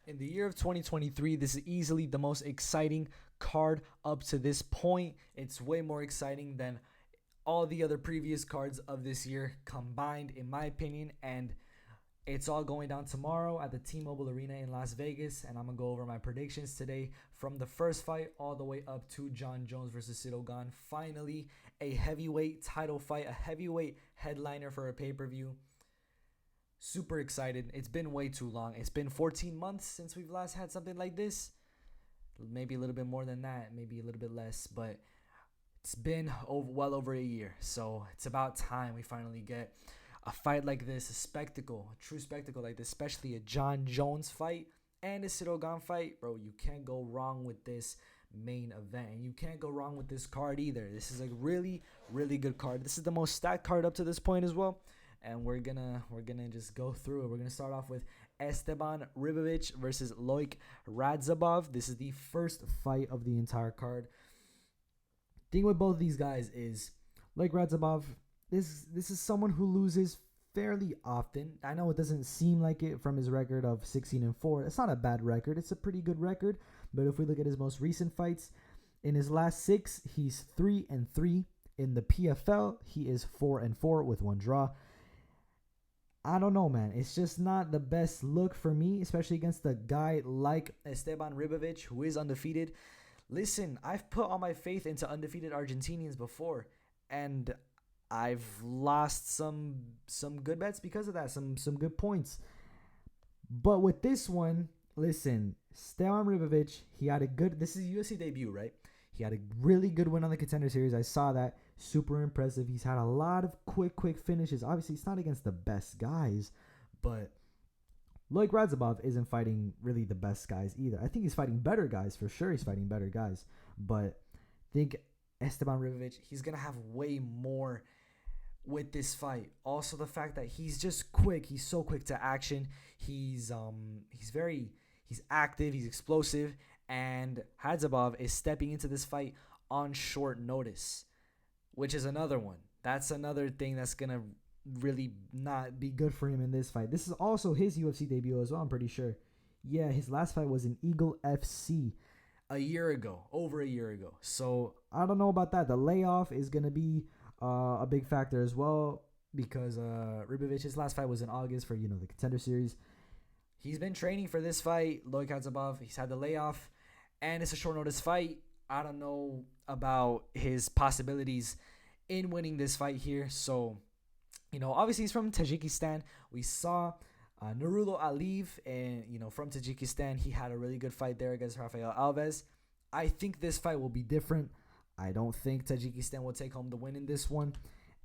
In the year of 2023, this is easily the most exciting card up to this point. It's way more exciting than all the other previous cards of this year combined, in my opinion. And it's all going down tomorrow at the T-Mobile Arena in Las Vegas. And I'm going to go over my predictions today from the first fight all the way up to Jon Jones versus Ciryl Gane. Finally, a heavyweight title fight, a heavyweight headliner for a pay-per-view. Super excited. It's been way too long. It's been 14 months since we've last had something like this. Maybe a little bit more than that, maybe a little bit less, but it's been well over a year. So it's about time we finally get a fight like this, a spectacle, a true spectacle like this, especially a Jon Jones fight and a Ciryl Gane fight. Bro, you can't go wrong with this main event, and you can't go wrong with this card either. This is a really, really good card. This is the most stacked card up to this point as well. And we're gonna just go through it. We're gonna start off with Esteban Ribovic versus Loik Radzhabov. This is the first fight of the entire card. Thing with both these guys is Loik Radzhabov. This is someone who loses fairly often. I know it doesn't seem like it from his record of 16-4. It's not a bad record. It's a pretty good record. But if we look at his most recent fights, in his last 6, he's 3-3. In the PFL, he is 4-4 with 1 draw. I don't know, man. It's just not the best look for me, especially against a guy like Esteban Ribovic, who is undefeated. Listen, I've put all my faith into undefeated Argentinians before, and I've lost some good bets because of that, some good points. But with this one, listen, Esteban Ribovic, he had a good, this is UFC debut, right? He had a really good win on the Contender Series. I saw that. Super impressive. He's had a lot of quick finishes. Obviously, it's not against the best guys, but Loik Radzhabov isn't fighting really the best guys either. I think he's fighting better guys. For sure, he's fighting better guys. But I think Esteban Ribovic, he's going to have way more with this fight. Also, the fact that he's just quick. He's so quick to action. He's active. He's explosive. And Radzhabov is stepping into this fight on short notice, which is another one. That's another thing that's going to really not be good for him in this fight. This is also his UFC debut as well, I'm pretty sure. Yeah, his last fight was in Eagle FC over a year ago. So I don't know about that. The layoff is going to be a big factor as well, because Ribovic's last fight was in August for, the Contender Series. He's been training for this fight, Loik Radzhabov. He's had the layoff, and it's a short notice fight. I don't know about his possibilities in winning this fight here. So, obviously he's from Tajikistan. We saw Nurullo Aliyev, and, from Tajikistan, he had a really good fight there against Rafael Alves. I think this fight will be different. I don't think Tajikistan will take home the win in this one.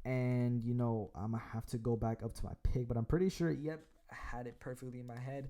And, I'm going to have to go back up to my pick, but I'm pretty sure, yep, I had it perfectly in my head.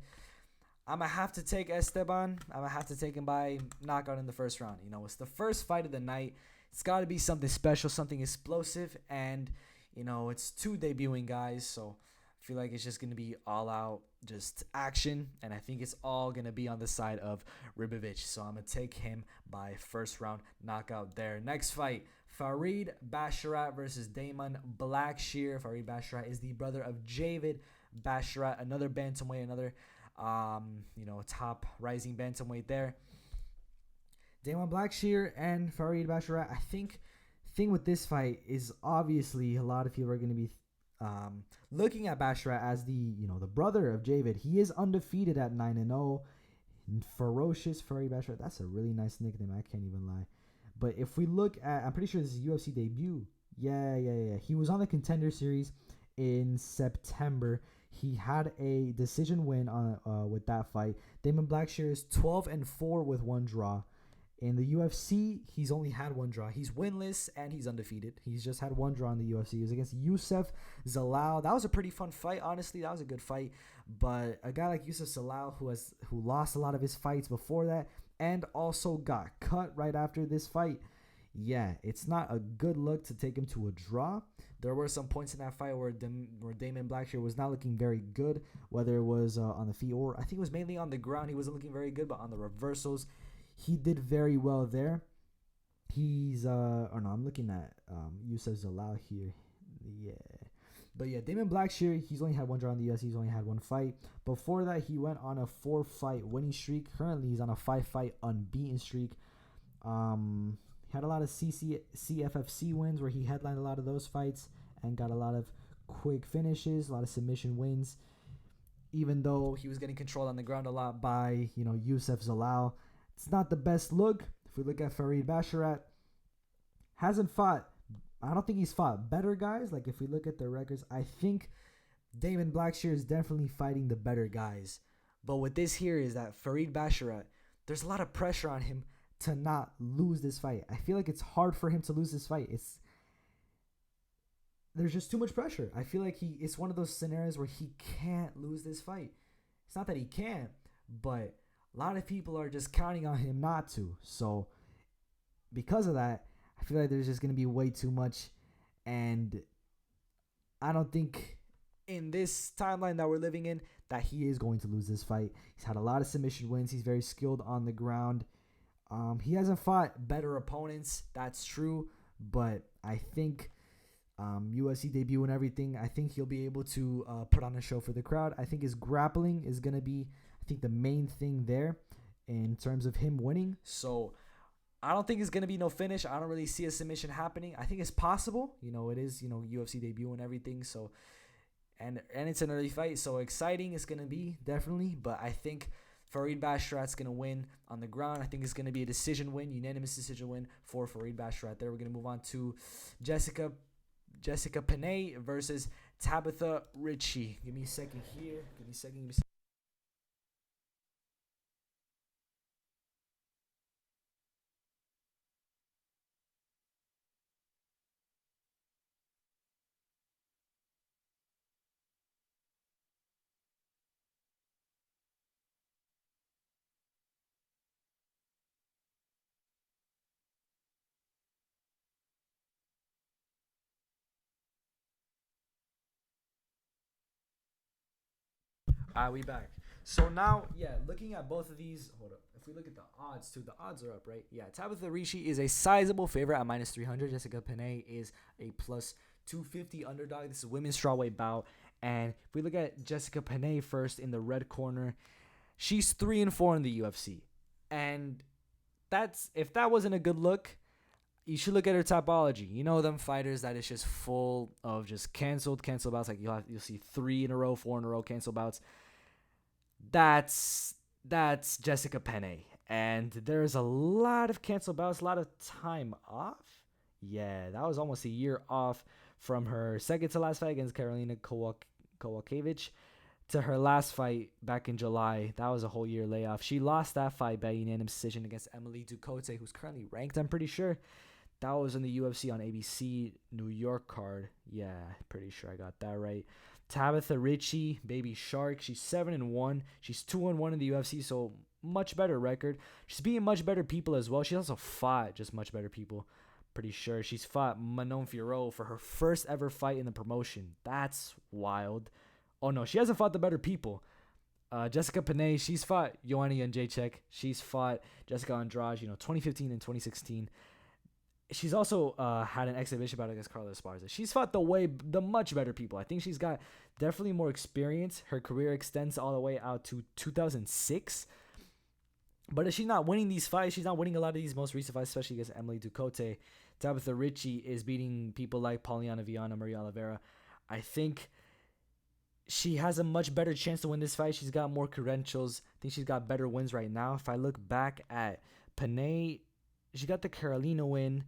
I'm going to have to take Esteban. I'm going to have to take him by knockout in the first round. It's the first fight of the night. It's got to be something special, something explosive. And, it's 2 debuting guys. So I feel like it's just going to be all out, just action. And I think it's all going to be on the side of Ribovic. So I'm going to take him by first round knockout there. Next fight, Farid Basharat versus Damon Blackshear. Farid Basharat is the brother of Javid Basharat, another bantamweight, another top rising bantamweight there. Damon Blackshear and Farid Basharat. I think thing with this fight is obviously a lot of people are going to be looking at Basharat as the brother of Javid. He is undefeated at 9-0. Ferocious Farid Basharat. That's a really nice nickname. I can't even lie. But if we look at, I'm pretty sure this is UFC debut. Yeah. He was on the Contender Series in September. He had a decision win on with that fight. Damon Blackshear is 12-4 with 1 draw. In the UFC, he's only had 1 draw. He's winless and he's undefeated. He's just had 1 draw in the UFC. It was against Youssef Zalal. That was a pretty fun fight, honestly. That was a good fight. But a guy like Youssef Zalal, who lost a lot of his fights before that and also got cut right after this fight, yeah, it's not a good look to take him to a draw. There were some points in that fight where Damon Blackshear was not looking very good, whether it was on the feet or I think it was mainly on the ground. He wasn't looking very good, but on the reversals, he did very well there. I'm looking at Youssef Zalal here. Yeah. But yeah, Damon Blackshear, he's only had one draw in the UFC. He's only had one fight. Before that, he went on a 4-fight winning streak. Currently, he's on a 5-fight unbeaten streak. He had a lot of CFFC wins where he headlined a lot of those fights and got a lot of quick finishes, a lot of submission wins. Even though he was getting controlled on the ground a lot by, Youssef Zalal. It's not the best look. If we look at Farid Basharat, hasn't fought. I don't think he's fought better guys. Like, if we look at the records, I think Damon Blackshear is definitely fighting the better guys. But with this here is that Farid Basharat, there's a lot of pressure on him to not lose this fight. I feel like it's hard for him to lose this fight. There's just too much pressure. I feel like it's one of those scenarios where he can't lose this fight. It's not that he can't, but a lot of people are just counting on him not to. So because of that, I feel like there's just going to be way too much. And I don't think in this timeline that we're living in that he is going to lose this fight. He's had a lot of submission wins. He's very skilled on the ground. He hasn't fought better opponents. That's true. But I think UFC debut and everything, I think he'll be able to put on a show for the crowd. I think his grappling is going to be, the main thing there in terms of him winning. So I don't think it's going to be no finish. I don't really see a submission happening. I think it's possible. It is, UFC debut and everything. So, and it's an early fight. So exciting it's going to be, definitely. But I think Farid Basharat's going to win on the ground. I think it's going to be a decision win, unanimous decision win for Farid Basharat. There, we're going to move on to Jessica Penne versus Tabitha Ricci. Give me a second here. Give me a second. We back. So now, looking at both of these, hold up. If we look at the odds too, the odds are up, right? Yeah, Tabitha Ricci is a sizable favorite at minus 300. Jessica Penne is a plus 250 underdog. This is women's strawweight bout. And if we look at Jessica Penne first in the red corner, she's 3-4 in the UFC. And if that wasn't a good look, you should look at her topology. Them fighters that is just full of just canceled bouts. Like you'll see 3 in a row, 4 in a row cancel bouts. That's Jessica Penne. And there's a lot of cancel bouts, a lot of time off. Yeah, that was almost a year off from her second to last fight against Karolina Kowalkiewicz to her last fight back in July. That was a whole year layoff. She lost that fight by unanimous decision against Emily Ducote, who's currently ranked, I'm pretty sure. That was in the UFC on ABC New York card. Yeah, pretty sure I got that right. Tabitha Ricci, Baby Shark. She's 7-1. She's 2-1 in the UFC, so much better record. She's beating much better people as well. She also fought just much better people. Pretty sure she's fought Manon Fiorot for her first ever fight in the promotion. That's wild. Oh no, she hasn't fought the better people. Jessica Penne, she's fought Joanna Jędrzejczyk. She's fought Jessica Andrade, 2015 and 2016. She's also had an exhibition bout against Carla Esparza. She's fought the much better people. I think she's got definitely more experience. Her career extends all the way out to 2006. But if she's not winning these fights, she's not winning a lot of these most recent fights, especially against Emily Ducote. Tabitha Ricci is beating people like Pauliana Viana, Maria Oliveira. I think she has a much better chance to win this fight. She's got more credentials. I think she's got better wins right now. If I look back at Penne, she got the Carolina win.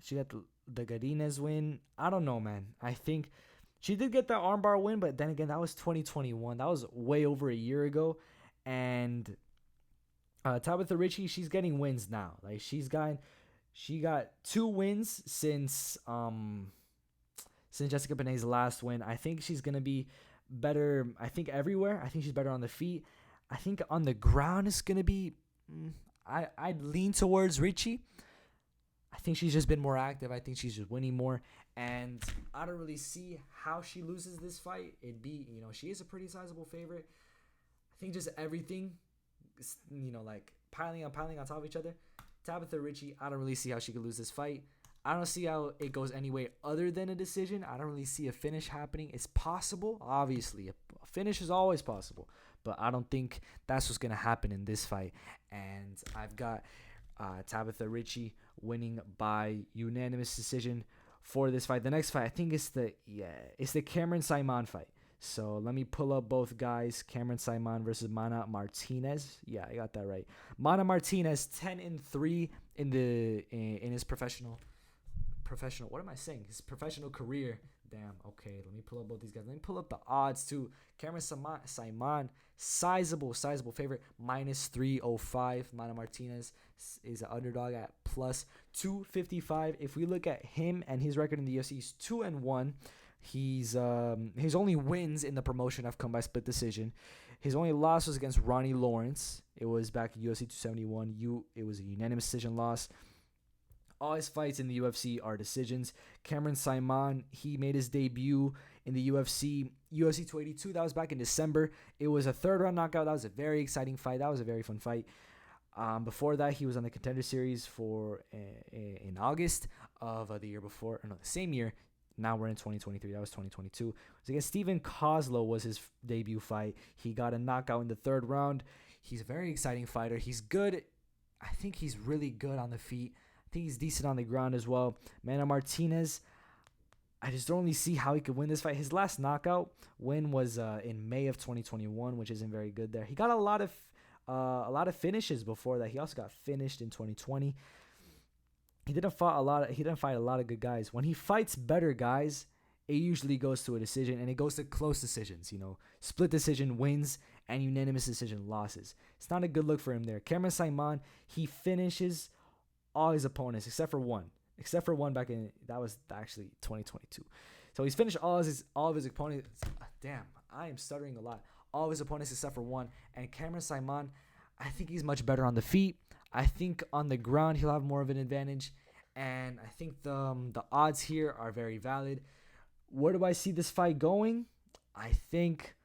She got the Godinez win. I don't know, man. I think she did get that armbar win, but then again, that was 2021. That was way over a year ago. And Tabitha Ricci, she's getting wins now. Like she got 2 wins since Jessica Penne's last win. I think she's gonna be better. I think everywhere. I think she's better on the feet. I think on the ground it's gonna be. I'd lean towards Ricci. I think she's just been more active. I think she's just winning more. And I don't really see how she loses this fight. She is a pretty sizable favorite. I think just everything, like piling on top of each other. Tabitha Ricci, I don't really see how she could lose this fight. I don't see how it goes any way other than a decision. I don't really see a finish happening. It's possible, obviously. A finish is always possible, but I don't think that's what's gonna happen in this fight. And I've got Tabitha Ricci winning by unanimous decision for this fight. The next fight, I think it's the Cameron Saimon fight. So let me pull up both guys. Cameron Saimon versus Mana Martinez. Yeah, I got that right. Mana Martinez 10-3 in his professional. What am I saying? His professional career. Damn. Okay, let me pull up both these guys. Let me pull up the odds too. Cameron Saimon, sizable favorite, -305. Mana Martinez is an underdog at +255. If we look at him and his record in the UFC, he's 2-1. His only wins in the promotion have come by split decision. His only loss was against Ronnie Lawrence. It was back in UFC 271. It was a unanimous decision loss. All his fights in the UFC are decisions. Cameron Saimon, he made his debut in the UFC 282. That was back in December. It was a third-round knockout. That was a very exciting fight. That was a very fun fight. Before that, he was on the Contender Series in August of the year before. Or no, the same year. Now we're in 2023. That was 2022. It was against Steven Kozlow was his debut fight. He got a knockout in the third round. He's a very exciting fighter. He's good. I think he's really good on the feet. I think he's decent on the ground as well. Mana Martinez, I just don't really see how he could win this fight. His last knockout win was in May of 2021, which isn't very good there. He got a lot of finishes before that. He also got finished in 2020. He didn't fight a lot of good guys. When he fights better guys, it usually goes to a decision, and it goes to close decisions. Split decision wins and unanimous decision losses. It's not a good look for him there. Cameron Saimon, he finishes all his opponents except for one. Back in that was actually 2022. So he's finished all of his opponents. Damn, I am stuttering a lot. All of his opponents except for one. And Cameron Saimon, I think he's much better on the feet. I think on the ground he'll have more of an advantage, and I think the odds here are very valid. Where do I see this fight going? I think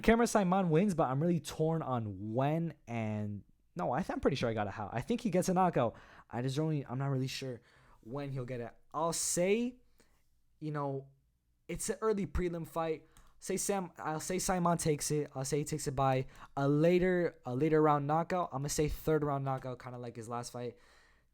Cameron Saimon wins, but I'm really torn on when and no. I'm pretty sure I got a how. I think he gets a knockout. I'm not really sure when he'll get it. I'll say, it's an early prelim fight. I'll say Saimon takes it. I'll say he takes it by a later round knockout. I'm gonna say third round knockout, kind of like his last fight.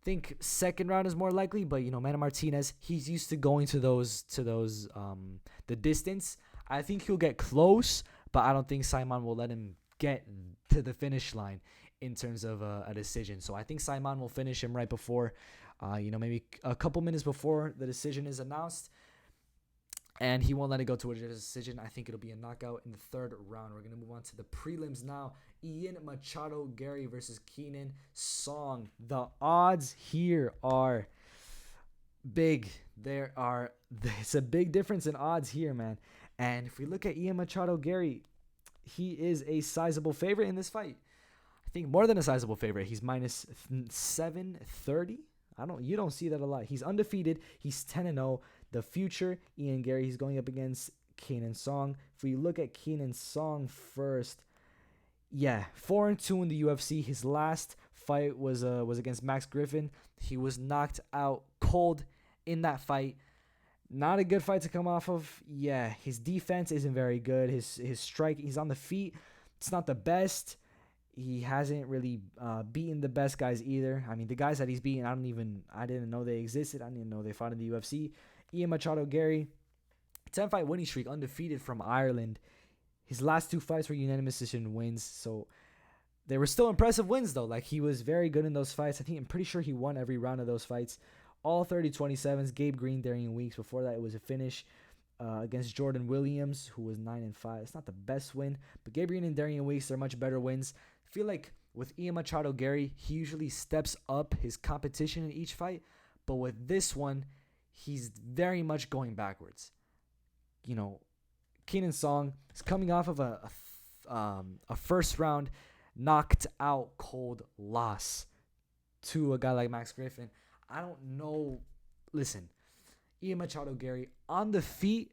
Think second round is more likely, but Mana Martinez, he's used to going to those the distance. I think he'll get close, but I don't think Saimon will let him get to the finish line in terms of a decision. So I think Saimon will finish him right before, maybe a couple minutes before the decision is announced. And he won't let it go to a decision. I think it'll be a knockout in the third round. We're going to move on to the prelims now. Ian Machado Gary versus Keenan Song. The odds here are big. It's a big difference in odds here, man. And if we look at Ian Machado Gary, he is a sizable favorite in this fight. I think more than a sizable favorite. He's -730. You don't see that a lot. He's undefeated. He's 10-0. The future, Ian Gary, he's going up against Keenan Song. If we look at Keenan Song first, 4-2 in the UFC. His last fight was against Max Griffin. He was knocked out cold in that fight. Not a good fight to come off of. Yeah, his defense isn't very good. His strike, he's on the feet. It's not the best. He hasn't really beaten the best guys either. I mean, the guys that he's beaten, I didn't know they existed. I didn't even know they fought in the UFC. Ian Machado Gary, 10-fight winning streak, undefeated from Ireland. His last two fights were unanimous decision wins. So they were still impressive wins, though. Like, he was very good in those fights. I'm pretty sure he won every round of those fights. All 30-27s. Gabe Green, Darian Weeks. Before that, it was a finish against Jordan Williams, who was 9-5. It's not the best win, but Gabe Green and Darian Weeks are much better wins. I feel like with Ian Machado Gary, he usually steps up his competition in each fight, but with this one, he's very much going backwards. Keenan Song is coming off of a first round knocked out cold loss to a guy like Max Griffin. I don't know. Listen, Ian Machado Gary, on the feet,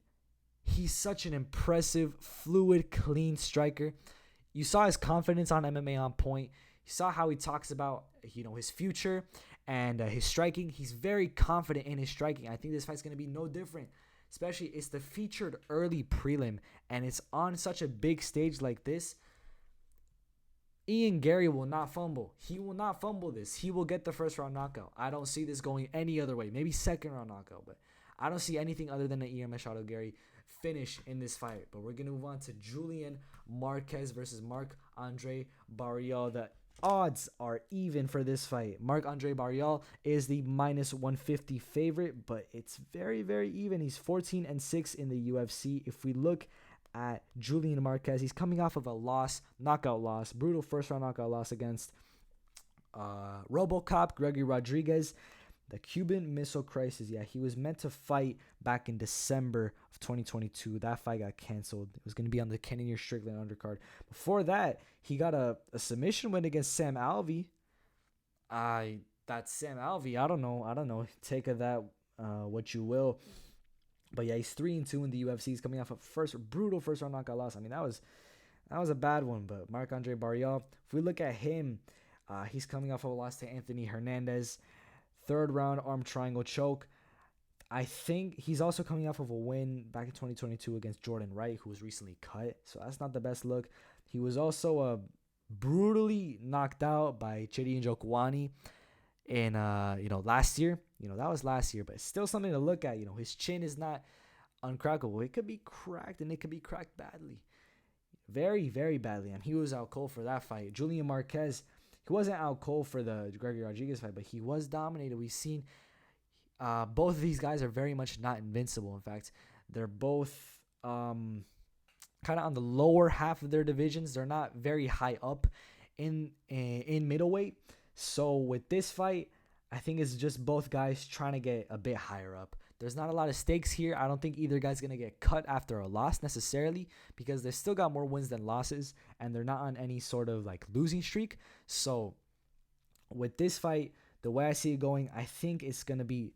he's such an impressive, fluid, clean striker. You saw his confidence on MMA On Point. You saw how he talks about his future And his striking, he's very confident in his striking. I think this fight's going to be no different. Especially, it's the featured early prelim, and it's on such a big stage like this. Ian Gary will not fumble. He will not fumble this. He will get the first round knockout. I don't see this going any other way. Maybe second round knockout, but I don't see anything other than an Ian Machado Gary finish in this fight. But we're going to move on to Julian Marquez versus Marc-Andre Barrial. The odds are even for this fight. Marc-Andre Barrial is the minus 150 favorite, but it's very, very even. He's 14-6 in the UFC. If we look at Julian Marquez, he's coming off of a knockout loss, brutal first round knockout loss against RoboCop Gregory Rodriguez. The Cuban Missile Crisis, yeah, he was meant to fight back in December of 2022. That fight got canceled. It was going to be on the Kenny Strickland undercard. Before that, he got a submission win against Sam Alvey. That's Sam Alvey. I don't know. Take of that what you will. But yeah, he's 3-2 in the UFC. He's coming off a brutal first round knockout loss. I mean, that was a bad one. But Marc-Andre Barrial, if we look at him, he's coming off of a loss to Anthony Hernandez. Third round arm triangle choke. I think he's also coming off of a win back in 2022 against Jordan Wright, who was recently cut. So that's not the best look. He was also brutally knocked out by Chidi Njokuani in last year. That was last year, but it's still something to look at. His chin is not uncrackable. It could be cracked, and it could be cracked badly. Very, very badly. And he was out cold for that fight. Julian Marquez, he wasn't out cold for the Gregory Rodriguez fight, but he was dominated. We've seen both of these guys are very much not invincible. In fact, they're both kind of on the lower half of their divisions. They're not very high up in middleweight. So with this fight, I think it's just both guys trying to get a bit higher up. There's not a lot of stakes here. I don't think either guy's going to get cut after a loss necessarily, because they still got more wins than losses, and they're not on any sort of losing streak. So with this fight, the way I see it going, I think it's going to be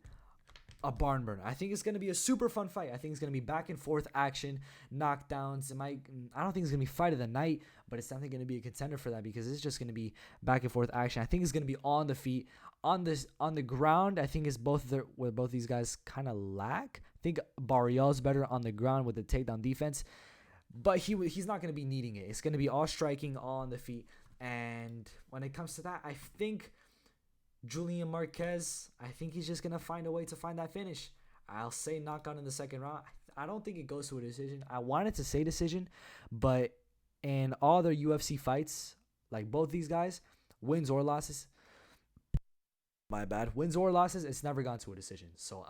a barn burner. I think it's going to be a super fun fight. I think it's going to be back and forth action, knockdowns. I don't think it's going to be fight of the night, but it's definitely going to be a contender for that, because it's just going to be back and forth action. I think it's going to be on the feet. On the ground, I think is where both these guys kind of lack. I think Barrial's better on the ground with the takedown defense, but he's not going to be needing it. It's going to be all striking, all on the feet. And when it comes to that, I think Julian Marquez, I think he's just going to find a way to find that finish. I'll say knockout in the second round. I don't think it goes to a decision. I wanted to say decision, but in all their UFC fights, both these guys, wins or losses, it's never gone to a decision. So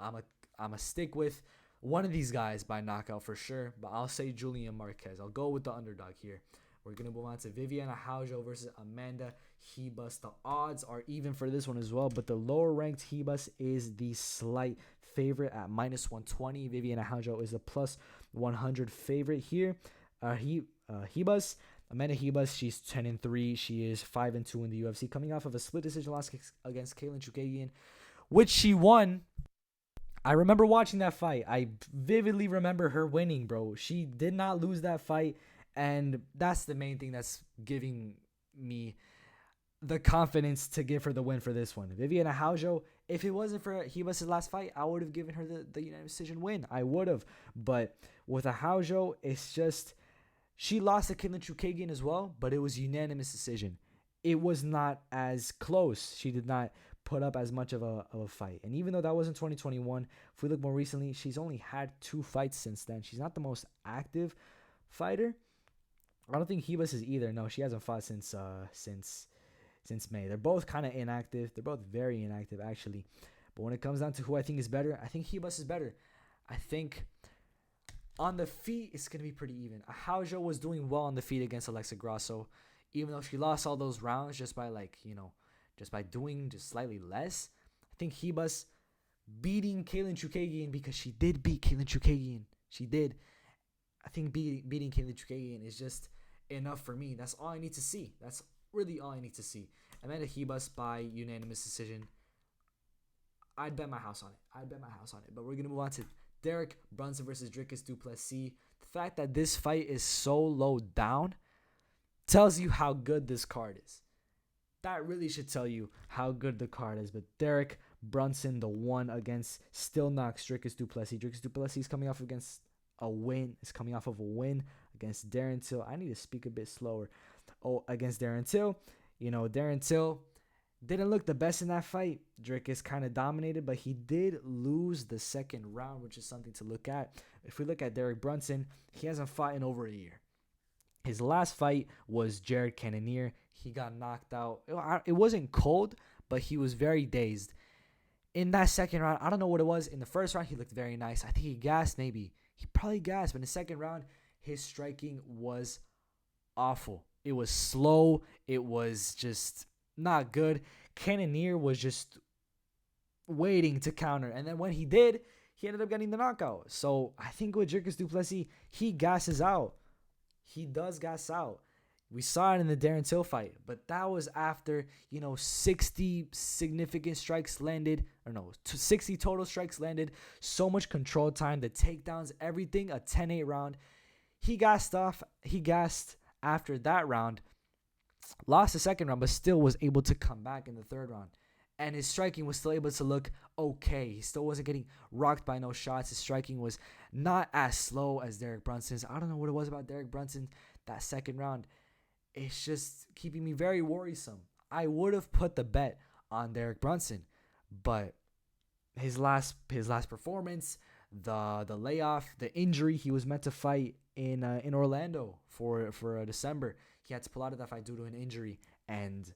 I'm a stick with one of these guys by knockout for sure, but I'll say Julian Marquez. I'll go with the underdog here. We're going to move on to Viviana Haujo versus Amanda Ribas. The odds are even for this one as well, but the lower-ranked Ribas is the slight favorite at minus 120. Viviana Haujo is a plus 100 favorite here. Ribas, Amanda Ribas, she's 10-3. She is 5-2 in the UFC, coming off of a split decision loss against Katlyn Chookagian, which she won. I remember watching that fight. I vividly remember her winning, bro. She did not lose that fight, and that's the main thing that's giving me the confidence to give her the win for this one. Viviana Haujo, if it wasn't for Ribas' last fight, I would have given her the unanimous decision win. I would have. But with a Haujo, it's just... She lost to Katlyn Chookagian as well, but it was unanimous decision. It was not as close. She did not put up as much of a fight. And even though that was in 2021, if we look more recently, she's only had 2 fights since then. She's not the most active fighter. I don't think Ribas is either. No, she hasn't fought since May. They're both kind of inactive. They're both very inactive, actually. But when it comes down to who I think is better, I think Ribas is better. I think... on the feet, it's going to be pretty even. Haujo was doing well on the feet against Alexa Grasso, even though she lost all those rounds just by doing just slightly less. I think Ribas beating Katlyn Chookagian, because she did beat Katlyn Chookagian. She did. I think beating Katlyn Chookagian is just enough for me. That's all I need to see. That's really all I need to see. Amanda Ribas by unanimous decision. I'd bet my house on it. But we're going to move on to Derek Brunson versus Dricus du Plessis. The fact that this fight is so low down tells you how good this card is. that really should tell you how good the card is. But Derek Brunson, the one against still knocks Dricus Du Plessis. Dricus Du Plessis is coming off against a win. Is coming off of a win against Darren Till. I need to speak a bit slower. Oh, against Darren Till. Darren Till didn't look the best in that fight. Dricus kind of dominated, but he did lose the second round, which is something to look at. If we look at Derek Brunson, he hasn't fought in over a year. His last fight was Jared Cannonier. He got knocked out. It wasn't cold, but he was very dazed. In that second round, I don't know what it was. In the first round, he looked very nice. I think he gassed maybe. He probably gassed, but in the second round, his striking was awful. It was slow. It was just not good. Cannonier was just waiting to counter. And then when he did, he ended up getting the knockout. So I think with Dricus Du Plessis, he gasses out. He does gas out. We saw it in the Darren Till fight, but that was after, 60 significant strikes landed, 60 total strikes landed, so much control time, the takedowns, everything, a 10-8 round. He gassed after that round, lost the second round, but still was able to come back in the third round. And his striking was still able to look okay. He still wasn't getting rocked by no shots. His striking was not as slow as Derek Brunson's. I don't know what it was about Derek Brunson that second round. It's just keeping me very worrisome. I would have put the bet on Derek Brunson, but his last performance, the layoff, the injury, he was meant to fight in Orlando for December. He had to pull out of that fight due to an injury, and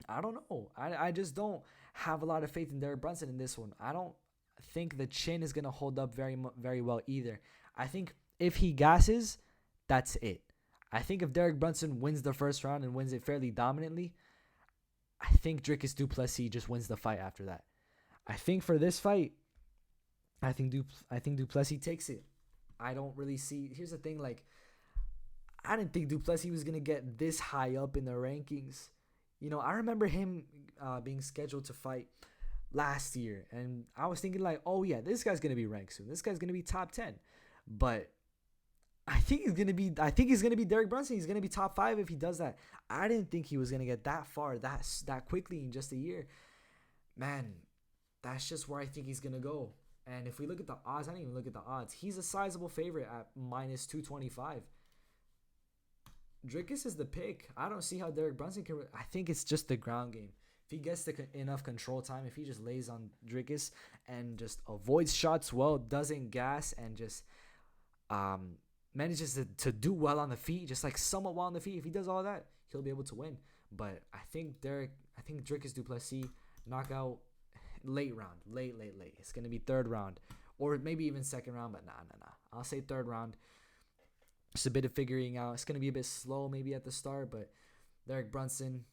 I don't know. I just don't have a lot of faith in Derek Brunson in this one. I don't think the chin is gonna hold up very well either. I think if he gasses, that's it. I think if Derek Brunson wins the first round and wins it fairly dominantly, I think Dricus Du Plessis just wins the fight after that. I think for this fight, I think Du Plessis takes it. I don't really see. Here's the thing, I didn't think Du Plessis was gonna get this high up in the rankings. I remember him being scheduled to fight last year, and I was thinking oh yeah, this guy's gonna be ranked soon. This guy's gonna be top 10, but I think he's gonna be Derek Brunson. He's gonna be top 5 if he does that. I didn't think he was gonna get that far that quickly in just a year. Man, that's just where I think he's gonna go. And if we look at the odds, I didn't even look at the odds. He's a sizable favorite at minus 225. Dricus is the pick. I don't see how Derek Brunson can. I think it's just the ground game. If he gets enough control time, if he just lays on Dricus and just avoids shots well, doesn't gas, and just manages to do well on the feet, just somewhat well on the feet. If he does all that, he'll be able to win. But I think Dricus Du Plessis knockout late round, late. It's gonna be third round or maybe even second round, but nah. I'll say third round. Just a bit of figuring out. It's gonna be a bit slow maybe at the start, but Derek Brunson,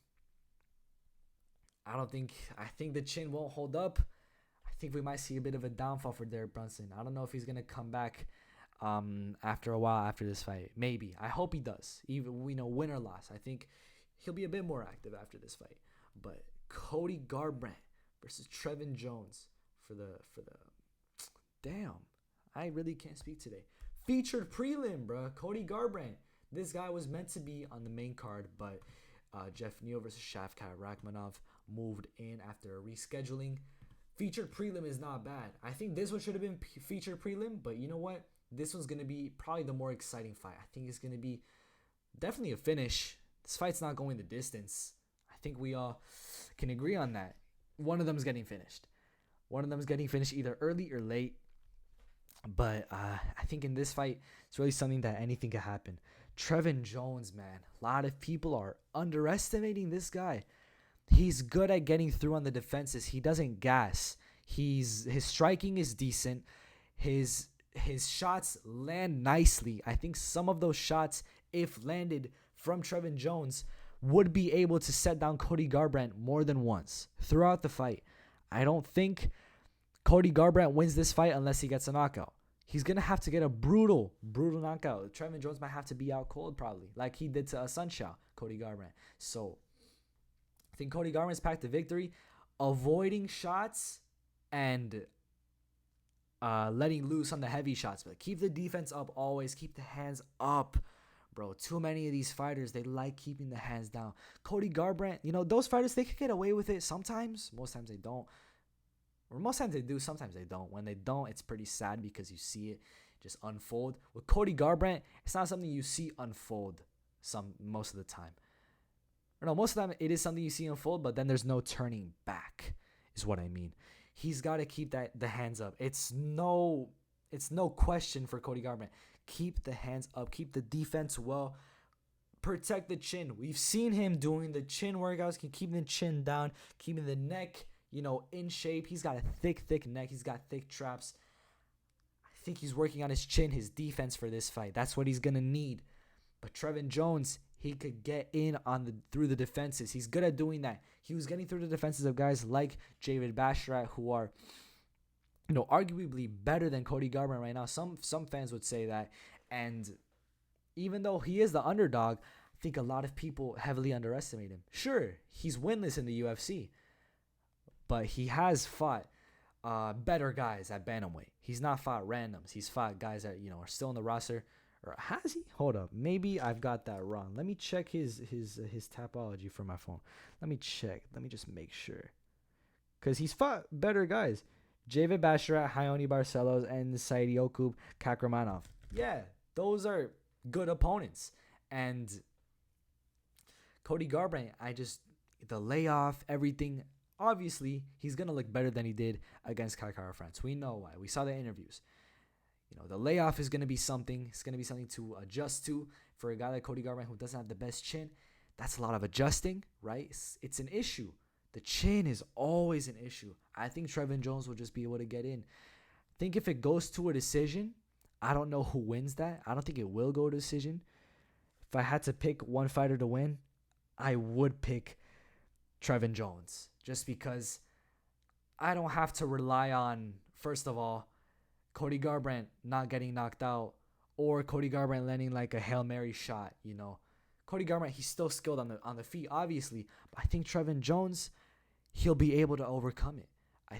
I think the chin won't hold up. I think we might see a bit of a downfall for Derek Brunson. I don't know if he's gonna come back after a while after this fight. Maybe. I hope he does. Even win or loss. I think he'll be a bit more active after this fight. But Cody Garbrandt versus Trevin Jones for the damn. I really can't speak today. Featured prelim, bro. Cody Garbrandt. This guy was meant to be on the main card, but Jeff Neal versus Shavkat Rakhmonov moved in after a rescheduling. Featured prelim is not bad. I think this one should have been featured prelim, but you know what? This one's going to be probably the more exciting fight. I think it's going to be definitely a finish. This fight's not going the distance. I think we all can agree on that. One of them is getting finished. Either early or late. But I think in this fight, it's really something that anything could happen. Trevin Jones, man. A lot of people are underestimating this guy. He's good at getting through on the defenses. He doesn't gas. His striking is decent. His shots land nicely. I think some of those shots, if landed from Trevin Jones, would be able to set down Cody Garbrandt more than once throughout the fight. I don't think Cody Garbrandt wins this fight unless he gets a knockout. He's going to have to get a brutal knockout. Trevin Jones might have to be out cold probably, like he did to Sunshao, Cody Garbrandt. So I think Cody Garbrandt's packed to victory, avoiding shots and letting loose on the heavy shots. But keep the defense up always. Keep the hands up, Bro, too many of these fighters, they like keeping the hands down. Cody Garbrandt, those fighters, they could get away with it sometimes. Most times they don't. Or most times they do, sometimes they don't. When they don't, it's pretty sad because you see it just unfold. With Cody Garbrandt, it's not something you see unfold most of the time. Or no, most of the time it is something you see unfold, but then there's no turning back, is what I mean. He's got to keep the hands up. It's no question for Cody Garbrandt. Keep the hands up. Keep the defense well. Protect the chin. We've seen him doing the chin workouts, keeping the chin down, keeping the neck, in shape. He's got a thick neck. He's got thick traps. I think he's working on his chin, his defense for this fight. That's what he's going to need. But Trevin Jones, he could get in through the defenses. He's good at doing that. He was getting through the defenses of guys like David Basharat, who are arguably better than Cody Garbrandt right now. Some fans would say that. And even though he is the underdog, I think a lot of people heavily underestimate him. Sure, he's winless in the UFC, but he has fought better guys at bantamweight. He's not fought randoms. He's fought guys that are still in the roster. Or has he? Hold up. Maybe I've got that wrong. Let me check his Tapology for my phone. Let me check. Let me just make sure. Because he's fought better guys. David Basharat, Hayoni Barcelos, and Saidioku Kakramanov. Yeah, those are good opponents. And Cody Garbrandt, the layoff, everything, obviously, he's going to look better than he did against Kai Kara France. We know why. We saw the interviews. The layoff is going to be something. It's going to be something to adjust to for a guy like Cody Garbrandt who doesn't have the best chin. That's a lot of adjusting, right? It's an issue. The chin is always an issue. I think Trevin Jones will just be able to get in. I think if it goes to a decision, I don't know who wins that. I don't think it will go to a decision. If I had to pick one fighter to win, I would pick Trevin Jones. Just because I don't have to rely on, first of all, Cody Garbrandt not getting knocked out or Cody Garbrandt landing like a Hail Mary shot, Cody Garbrandt, he's still skilled on the feet, obviously. But I think Trevin Jones, he'll be able to overcome it. I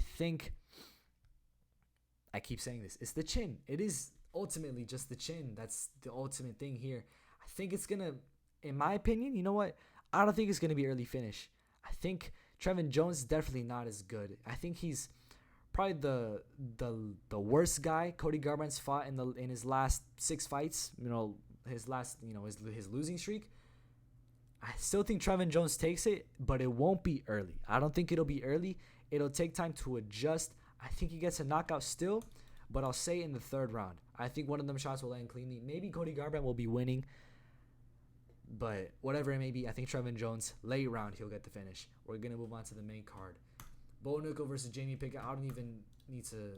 keep saying this. It's the chin. It is ultimately just the chin. That's the ultimate thing here. I think it's going to, in my opinion, you know what? I don't think it's going to be early finish. I think Trevin Jones is definitely not as good. I think he's probably the worst guy Cody Garbrandt's fought in his last 6 fights. His losing streak. I still think Trevin Jones takes it, but it won't be early. I don't think it'll be early. It'll take time to adjust. I think he gets a knockout still, but I'll say in the 3rd round. I think one of them shots will end cleanly. Maybe Cody Garbrandt will be winning, but whatever it may be, I think Trevin Jones, late round, he'll get the finish. We're going to move on to the main card. Bo Nickel versus Jamie Pickett. I don't even need to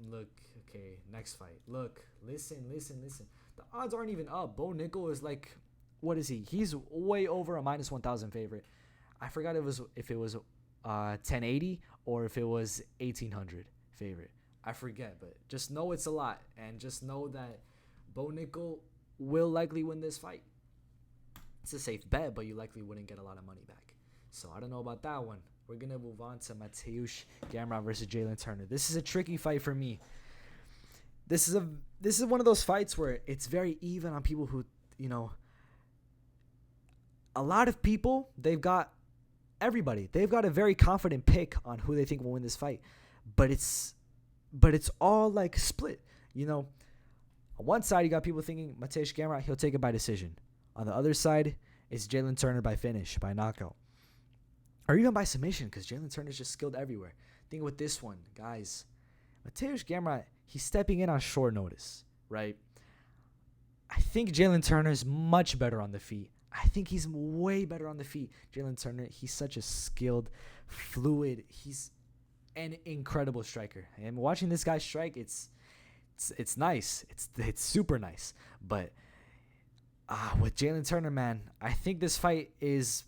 look. Okay, next fight. Look, listen. The odds aren't even up. Bo Nickel is like, what is he? He's way over a minus 1,000 favorite. I forgot if it was 1080 or if it was 1,800 favorite. I forget, but just know it's a lot. And just know that Bo Nickel will likely win this fight. It's a safe bet, but you likely wouldn't get a lot of money back. So I don't know about that one. We're going to move on to Mateusz Gamrot versus Jalen Turner. This is a tricky fight for me. This is one of those fights where it's very even on people who, a lot of people, they've got a very confident pick on who they think will win this fight. But it's all like split, On one side, you got people thinking Mateusz Gamrot, he'll take it by decision. On the other side, it's Jalen Turner by finish, by knockout. Or even by submission, because Jalen Turner's just skilled everywhere. Think with this one, guys. Mateusz Gamrot, he's stepping in on short notice, right? I think Jalen Turner is much better on the feet. I think he's way better on the feet. Jalen Turner, he's such a skilled, fluid. He's an incredible striker. And watching this guy strike, it's nice. It's super nice. But with Jalen Turner, man, I think this fight is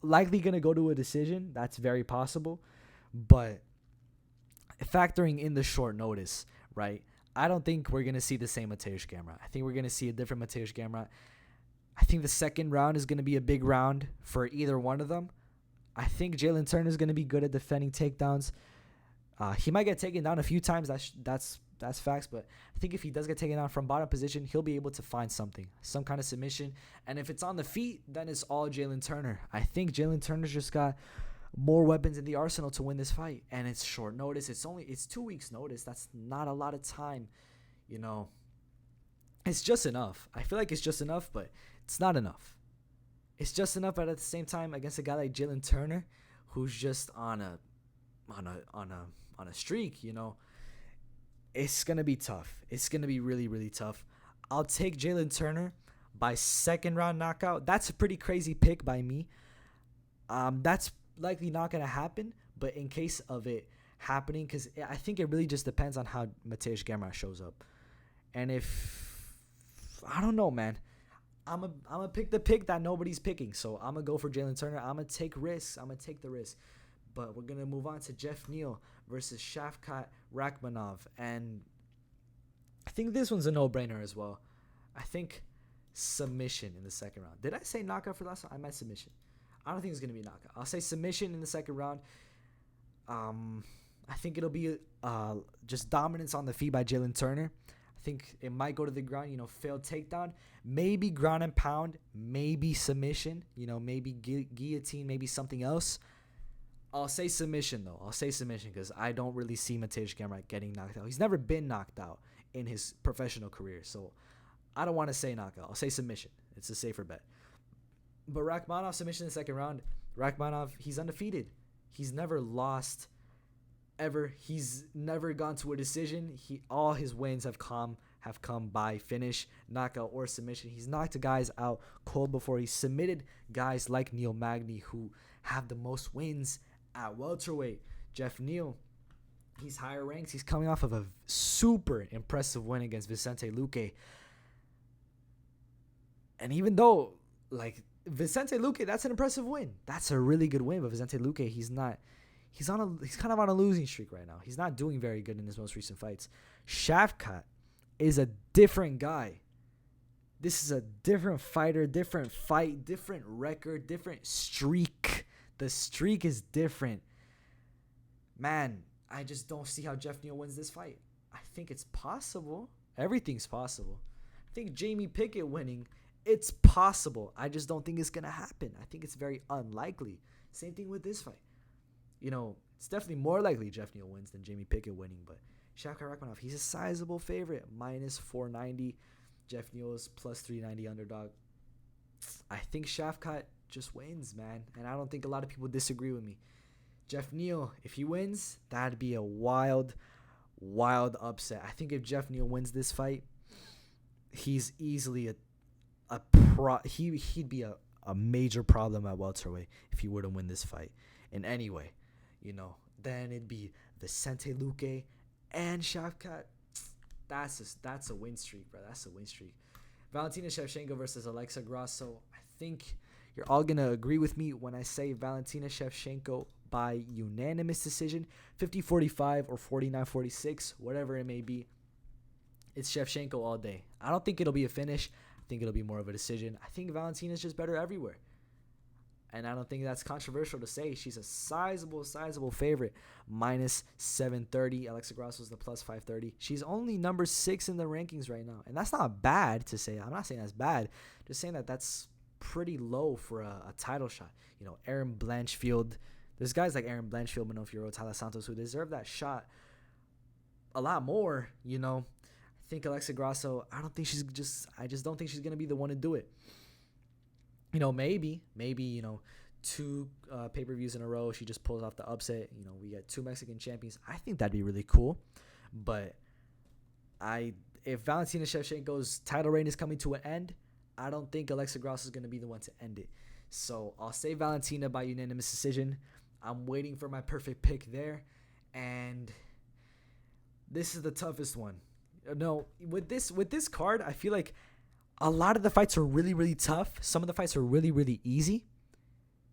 likely going to go to a decision. That's very possible. But factoring in the short notice, right, I don't think we're going to see the same Mateusz Gamrot. I think we're going to see a different Mateusz Gamrot. I think the second round is going to be a big round for either one of them. I think Jalen Turner is going to be good at defending takedowns. He might get taken down a few times. That's That's facts. But I think if he does get taken out from bottom position, he'll be able to find something, some kind of submission. And if it's on the feet, then it's all Jalen Turner. I think Jalen Turner's just got more weapons in the arsenal to win this fight, and it's short notice. It's 2 weeks notice. That's not a lot of time, you know. It's just enough. I feel like it's just enough, but it's not enough. It's just enough, but at the same time, against a guy like Jalen Turner, who's just on a streak, you know, it's gonna be tough. It's gonna be really, really tough. I'll take Jalen Turner by second round knockout. That's a pretty crazy pick by me. That's likely not gonna happen, but in case of it happening, because I think it really just depends on how Mateusz Gamrot shows up, and if I don't know, man. I'm a pick the pick that nobody's picking. So I'm going to go for Jalen Turner. I'm going to take risks. I'm going to take the risk. But we're going to move on to Jeff Neal versus Shavkat Rakhmonov. And I think this one's a no-brainer as well. I think submission in the second round. Did I say knockout for last one? I meant submission. I don't think it's going to be knockout. I'll say submission in the second round. I think it'll be just dominance on the feet by Jalen Turner. I think it might go to the ground, you know, failed takedown, maybe ground and pound, maybe submission, you know, maybe guillotine, maybe something else. I'll say submission, though. I'll say submission because I don't really see Mateusz Gamrot getting knocked out. He's never been knocked out in his professional career, so I don't want to say knockout. I'll say submission. It's a safer bet. But Rakhmonov submission in the second round. Rakhmonov, he's undefeated. He's never lost ever. He's never gone to a decision. All his wins have come by finish, knockout, or submission. He's knocked guys out cold before. He submitted guys like Neil Magny, who have the most wins at welterweight. Jeff Neal, he's higher ranked. He's coming off of a super impressive win against Vicente Luque. And even though, like, Vicente Luque, that's an impressive win. That's a really good win. But Vicente Luque, he's kind of on a losing streak right now. He's not doing very good in his most recent fights. Shavkat is a different guy. This is a different fighter, different fight, different record, different streak. The streak is different. Man, I just don't see how Jeff Neal wins this fight. I think it's possible. Everything's possible. I think Jamie Pickett winning, it's possible. I just don't think it's going to happen. I think it's very unlikely. Same thing with this fight. You know, it's definitely more likely Jeff Neal wins than Jamie Pickett winning, but Shavkat Rakhmonov, he's a sizable favorite, minus 490. Jeff Neal is plus 390 underdog. I think Shavkat just wins, man, and I don't think a lot of people disagree with me. Jeff Neal, if he wins, that'd be a wild upset. I think if Jeff Neal wins this fight, he's easily he'd be a major problem at welterweight if he were to win this fight in any way. You know, then it'd be Vicente Luque and Shavkat. That's a win streak, bro. That's a win streak. Valentina Shevchenko versus Alexa Grasso. I think you're all going to agree with me when I say Valentina Shevchenko by unanimous decision, 50-45 or 49-46, whatever it may be. It's Shevchenko all day. I don't think it'll be a finish. I think it'll be more of a decision. I think Valentina's just better everywhere. And I don't think that's controversial to say. She's a sizable favorite. Minus 730. Alexa Grasso's the plus 530. She's only number 6 in the rankings right now. And that's not bad to say. I'm not saying that's bad. Just saying that that's pretty low for a title shot. You know, Erin Blanchfield. There's guys like Erin Blanchfield, Manon Fiorot, Taila Santos who deserve that shot a lot more, you know. I think Alexa Grasso, I just don't think she's going to be the one to do it. You know, maybe, you know, 2 pay-per-views in a row, she just pulls off the upset. You know, we get 2 Mexican champions. I think that'd be really cool. But if Valentina Shevchenko's title reign is coming to an end, I don't think Alexa Grasso is going to be the one to end it. So I'll say Valentina by unanimous decision. I'm waiting for my perfect pick there. And this is the toughest one. No, with this card, I feel like a lot of the fights are really, really tough. Some of the fights are really, really easy.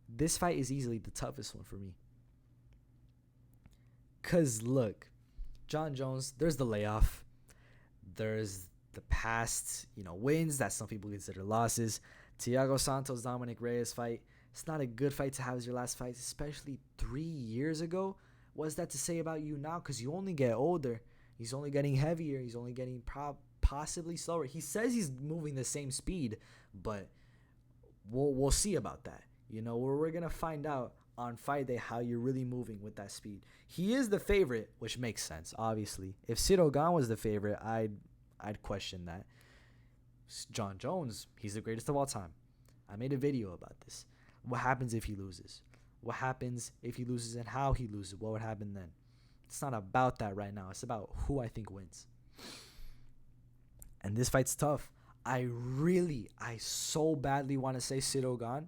This fight is easily the toughest one for me. Because, look, John Jones, there's the layoff. There's the past, you know, wins that some people consider losses. Thiago Santos, Dominic Reyes fight. It's not a good fight to have as your last fight, especially 3 years ago. What's that to say about you now? Because you only get older. He's only getting heavier. He's only getting possibly slower. He says he's moving the same speed, but we'll see about that. We're gonna find out on fight day how you're really moving with that speed. He is the favorite, which makes sense, obviously. If Ciryl Gane was the favorite, I'd question that. John Jones, he's the greatest of all time. I made a video about this. What happens if he loses? What happens if he loses and how he loses? What would happen then? It's not about that right now. It's about who I think wins. And this fight's tough. I so badly want to say Ciryl Gane.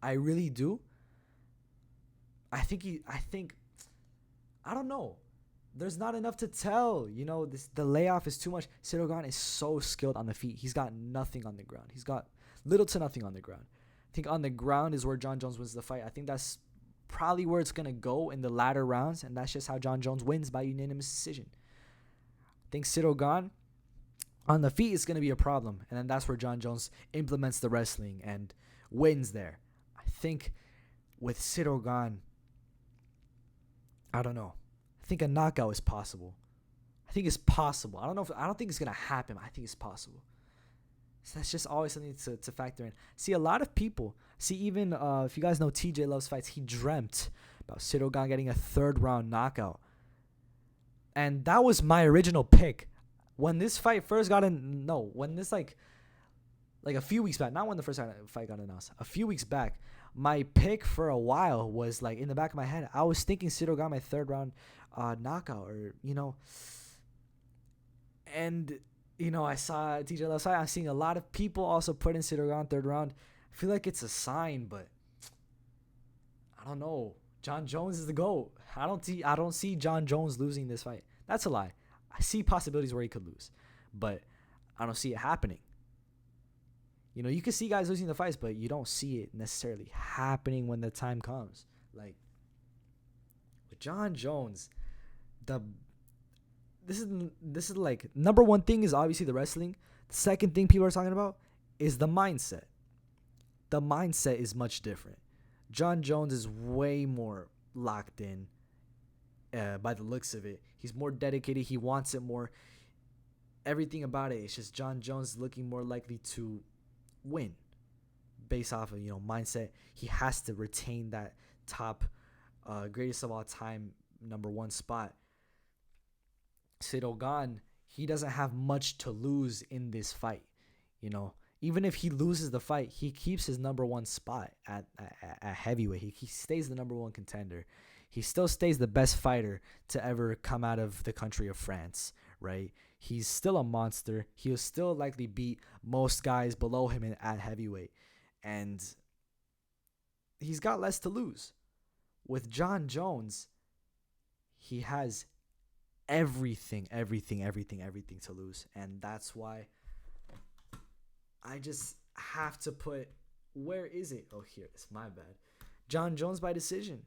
I really do. I don't know. There's not enough to tell. The layoff is too much. Ciryl Gane is so skilled on the feet. He's got nothing on the ground. He's got little to nothing on the ground. I think on the ground is where John Jones wins the fight. I think that's probably where it's going to go in the latter rounds, and that's just how John Jones wins by unanimous decision. I think Ciryl Gane on the feet is going to be a problem, and then that's where John Jones implements the wrestling and wins there. I think with Ciryl Gane, I don't know. I think a knockout is possible. I think it's possible. I don't think it's going to happen. I think it's possible. So that's just always something to factor in. See, a lot of people, even if you guys know TJ Loves Fights, he dreamt about Ciryl Gane getting a third round knockout. And that was my original pick. When this fight first got in, when this like a few weeks back, not when the first fight got announced, a few weeks back, my pick for a while was like in the back of my head. I was thinking Ciryl Gane my third round knockout, and I saw TJ Loves Fight. I'm seeing a lot of people also put in Ciryl Gane third round. I feel like it's a sign, but I don't know. John Jones is the GOAT. I don't see John Jones losing this fight. That's a lie. I see possibilities where he could lose, but I don't see it happening. You can see guys losing the fights, but you don't see it necessarily happening when the time comes. Like with John Jones, this is like number one thing is obviously the wrestling. The second thing people are talking about is the mindset. The mindset is much different. John Jones is way more locked in by the looks of it. He's more dedicated. He wants it more. Everything about it, it's just John Jones looking more likely to win based off of mindset. He has to retain that top greatest of all time number one spot. Ciryl Gane, he doesn't have much to lose in this fight. Even if he loses the fight, he keeps his number one spot at heavyweight. He stays the number one contender. He still stays the best fighter to ever come out of the country of France, right? He's still a monster. He'll still likely beat most guys below him at heavyweight. And he's got less to lose. With John Jones, he has everything to lose. And that's why I just have to put, where is it? Oh, here it is. My bad. John Jones by decision.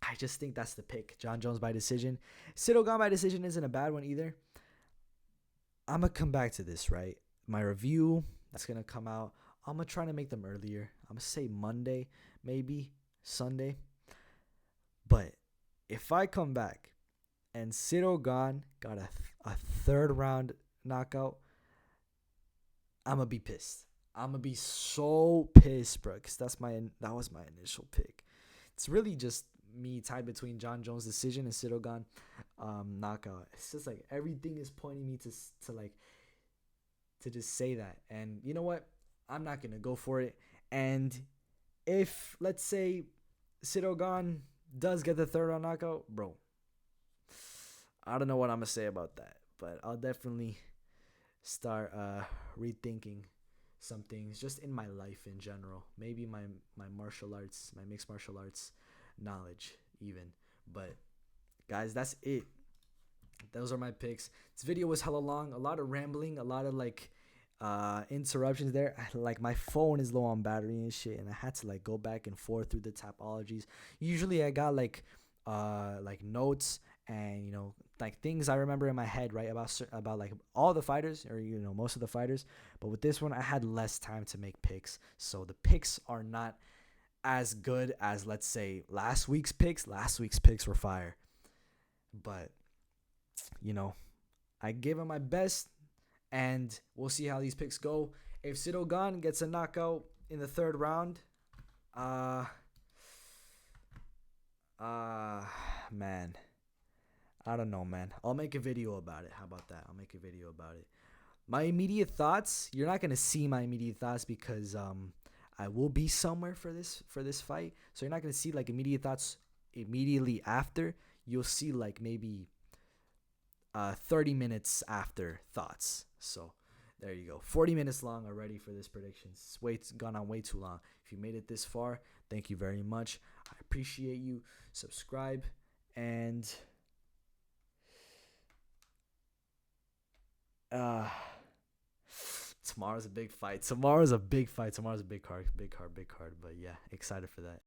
I just think that's the pick. John Jones by decision. Ciryl Gane by decision isn't a bad one either. I'm going to come back to this, right? My review that's going to come out. I'm going to try to make them earlier. I'm going to say Monday, maybe Sunday. But if I come back and Ciryl Gane got a third round knockout, I'm going to be pissed. I'm going to be so pissed, bro, because that was my initial pick. It's really just me tied between John Jones' decision and Ciryl Gane knockout. It's just like everything is pointing me to just say that. And you know what? I'm not going to go for it. And if, let's say, Ciryl Gane does get the third round knockout, bro, I don't know what I'm going to say about that. But I'll definitely start rethinking some things just in my life in general. Maybe my martial arts, my mixed martial arts knowledge even. But guys, that's it. Those are my picks. This video was hella long, a lot of rambling, a lot of interruptions there. My phone is low on battery and shit, and I had to go back and forth through the topologies. Usually I got notes and things I remember in my head, right, about all the fighters, or most of the fighters. But with this one, I had less time to make picks, so the picks are not as good as, let's say, last week's picks. Last week's picks were fire. But you know, I gave him my best, and we'll see how these picks go. If Ciryl Gane gets a knockout in the third round, uh, uh, man, I don't know, man. I'll make a video about it. How about that? I'll make a video about it. My immediate thoughts, you're not gonna see my immediate thoughts because I will be somewhere for this fight. So you're not gonna see like immediate thoughts immediately after. You'll see like maybe 30 minutes after thoughts. So there you go. 40 minutes long already for this prediction. It's gone on way too long. If you made it this far, thank you very much. I appreciate you. Subscribe, and uh tomorrow's a big fight. Tomorrow's a big fight. Tomorrow's a big card, big card, big card. But yeah, excited for that.